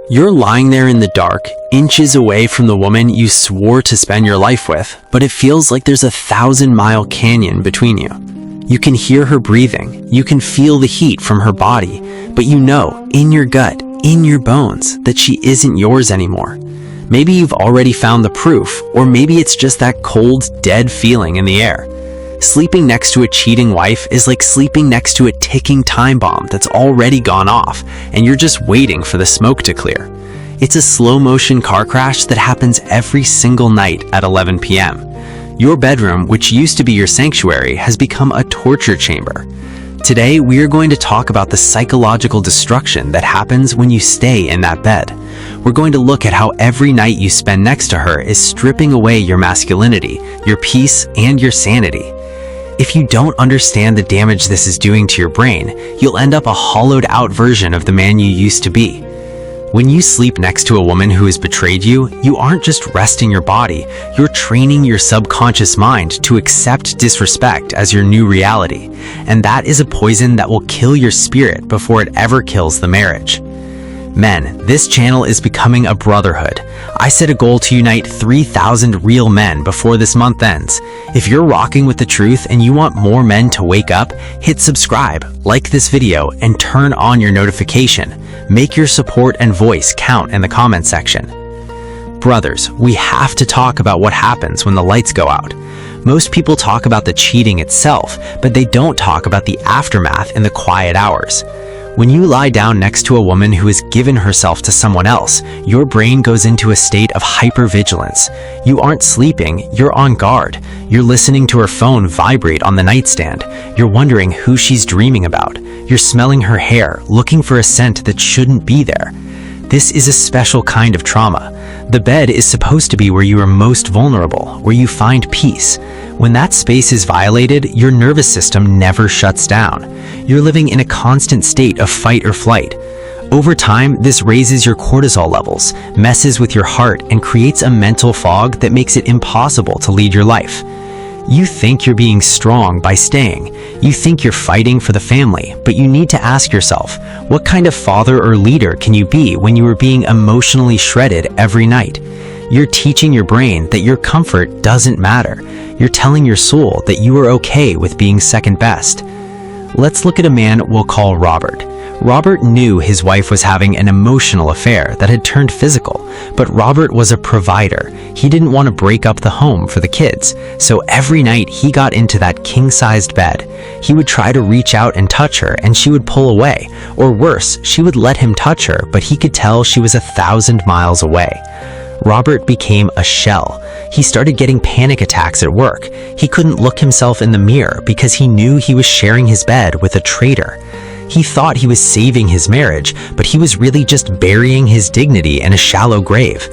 You're lying there in the dark, inches away from the woman you swore to spend your life with, but it feels like there's a 1,000-mile canyon between you. You can hear her breathing, you can feel the heat from her body, but you know, in your gut, in your bones, that she isn't yours anymore. Maybe you've already found the proof, or maybe it's just that cold, dead feeling in the air. Sleeping next to a cheating wife is like sleeping next to a ticking time bomb that's already gone off, and you're just waiting for the smoke to clear. It's a slow-motion car crash that happens every single night at 11 p.m. Your bedroom, which used to be your sanctuary, has become a torture chamber. Today, we are going to talk about the psychological destruction that happens when you stay in that bed. We're going to look at how every night you spend next to her is stripping away your masculinity, your peace, and your sanity. If you don't understand the damage this is doing to your brain, you'll end up a hollowed-out version of the man you used to be. When you sleep next to a woman who has betrayed you, you aren't just resting your body, you're training your subconscious mind to accept disrespect as your new reality. And that is a poison that will kill your spirit before it ever kills the marriage. Men, this channel is becoming a brotherhood. I set a goal to unite 3,000 real men before this month ends. If you're rocking with the truth and you want more men to wake up, hit subscribe, like this video, and turn on your notification. Make your support and voice count in the comment section. Brothers, we have to talk about what happens when the lights go out. Most people talk about the cheating itself, but they don't talk about the aftermath in the quiet hours. When you lie down next to a woman who has given herself to someone else, your brain goes into a state of hypervigilance. You aren't sleeping, you're on guard. You're listening to her phone vibrate on the nightstand. You're wondering who she's dreaming about. You're smelling her hair, looking for a scent that shouldn't be there. This is a special kind of trauma. The bed is supposed to be where you are most vulnerable, where you find peace. When that space is violated, your nervous system never shuts down. You're living in a constant state of fight or flight. Over time, this raises your cortisol levels, messes with your heart, and creates a mental fog that makes it impossible to lead your life. You think you're being strong by staying. You think you're fighting for the family, but you need to ask yourself, what kind of father or leader can you be when you are being emotionally shredded every night? You're teaching your brain that your comfort doesn't matter. You're telling your soul that you are okay with being second best. Let's look at a man we'll call Robert. Robert knew his wife was having an emotional affair that had turned physical, but Robert was a provider. He didn't want to break up the home for the kids, so every night he got into that king-sized bed. He would try to reach out and touch her, and she would pull away. Or worse, she would let him touch her, but he could tell she was 1,000 miles away. Robert became a shell. He started getting panic attacks at work. He couldn't look himself in the mirror because he knew he was sharing his bed with a traitor. He thought he was saving his marriage, but he was really just burying his dignity in a shallow grave.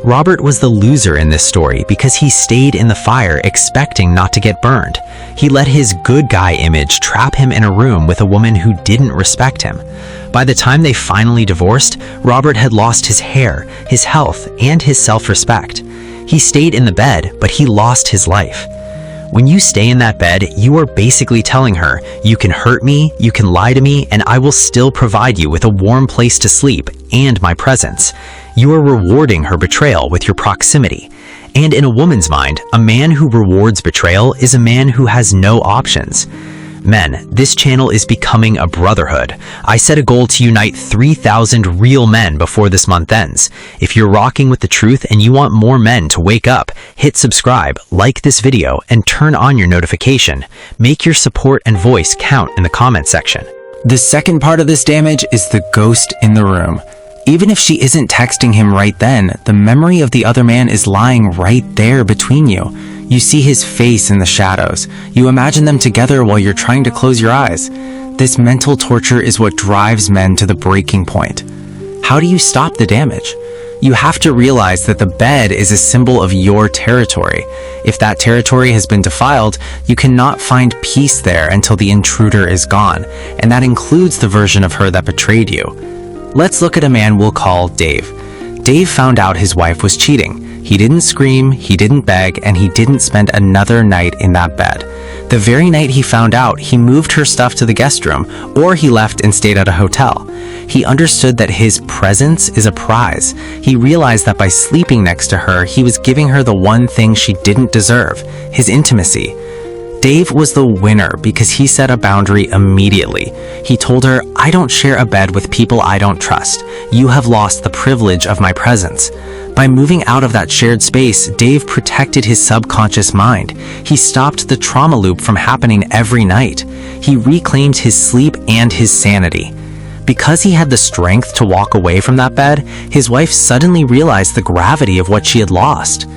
Robert was the loser in this story because he stayed in the fire expecting not to get burned. He let his good guy image trap him in a room with a woman who didn't respect him. By the time they finally divorced, Robert had lost his hair, his health, and his self-respect. He stayed in the bed, but he lost his life. When you stay in that bed, you are basically telling her, you can hurt me, you can lie to me, and I will still provide you with a warm place to sleep and my presence. You are rewarding her betrayal with your proximity. And in a woman's mind, a man who rewards betrayal is a man who has no options. Men, this channel is becoming a brotherhood. I set a goal to unite 3,000 real men before this month ends. If you're rocking with the truth and you want more men to wake up, hit subscribe, like this video, and turn on your notification. Make your support and voice count in the comment section. The second part of this damage is the ghost in the room. Even if she isn't texting him right then, the memory of the other man is lying right there between you. You see his face in the shadows. You imagine them together while you're trying to close your eyes. This mental torture is what drives men to the breaking point. How do you stop the damage? You have to realize that the bed is a symbol of your territory. If that territory has been defiled, you cannot find peace there until the intruder is gone, and that includes the version of her that betrayed you. Let's look at a man we'll call Dave. Dave found out his wife was cheating. He didn't scream, he didn't beg, and he didn't spend another night in that bed. The very night he found out, he moved her stuff to the guest room, or he left and stayed at a hotel. He understood that his presence is a prize. He realized that by sleeping next to her, he was giving her the one thing she didn't deserve, his intimacy. Dave was the winner because he set a boundary immediately. He told her, "I don't share a bed with people I don't trust. You have lost the privilege of my presence." By moving out of that shared space, Dave protected his subconscious mind. He stopped the trauma loop from happening every night. He reclaimed his sleep and his sanity. Because he had the strength to walk away from that bed, his wife suddenly realized the gravity of what she had lost.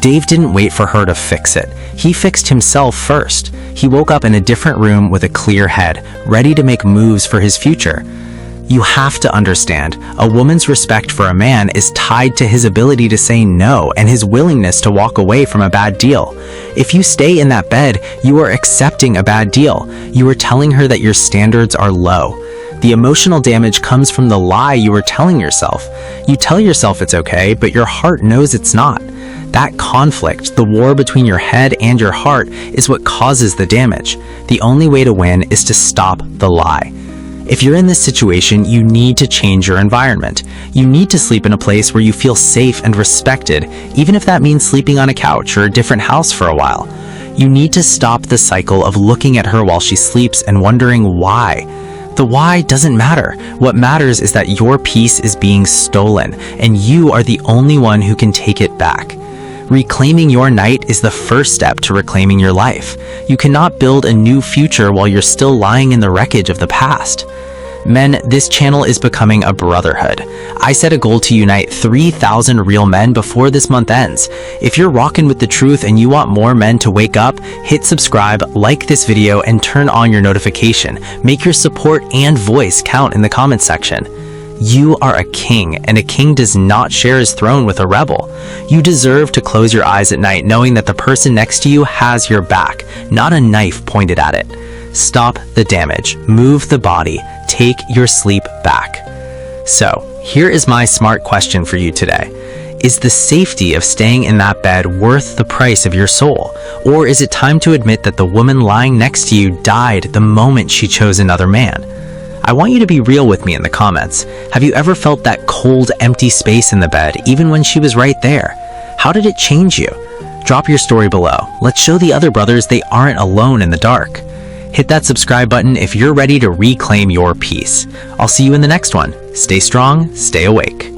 Dave didn't wait for her to fix it. He fixed himself first. He woke up in a different room with a clear head, ready to make moves for his future. You have to understand, a woman's respect for a man is tied to his ability to say no and his willingness to walk away from a bad deal. If you stay in that bed, you are accepting a bad deal. You are telling her that your standards are low. The emotional damage comes from the lie you are telling yourself. You tell yourself it's okay, but your heart knows it's not. That conflict, the war between your head and your heart, is what causes the damage. The only way to win is to stop the lie. If you're in this situation, you need to change your environment. You need to sleep in a place where you feel safe and respected, even if that means sleeping on a couch or a different house for a while. You need to stop the cycle of looking at her while she sleeps and wondering why. The why doesn't matter. What matters is that your peace is being stolen, and you are the only one who can take it back. Reclaiming your night is the first step to reclaiming your life. You cannot build a new future while you're still lying in the wreckage of the past. Men, this channel is becoming a brotherhood. I set a goal to unite 3,000 real men before this month ends. If you're rocking with the truth and you want more men to wake up, hit subscribe, like this video, and turn on your notification. Make your support and voice count in the comments section. You are a king, and a king does not share his throne with a rebel. You deserve to close your eyes at night knowing that the person next to you has your back, not a knife pointed at it. Stop the damage, move the body, take your sleep back. So, here is my smart question for you today. Is the safety of staying in that bed worth the price of your soul? Or is it time to admit that the woman lying next to you died the moment she chose another man? I want you to be real with me in the comments. Have you ever felt that cold, empty space in the bed, even when she was right there? How did it change you? Drop your story below. Let's show the other brothers they aren't alone in the dark. Hit that subscribe button if you're ready to reclaim your peace. I'll see you in the next one. Stay strong, stay awake.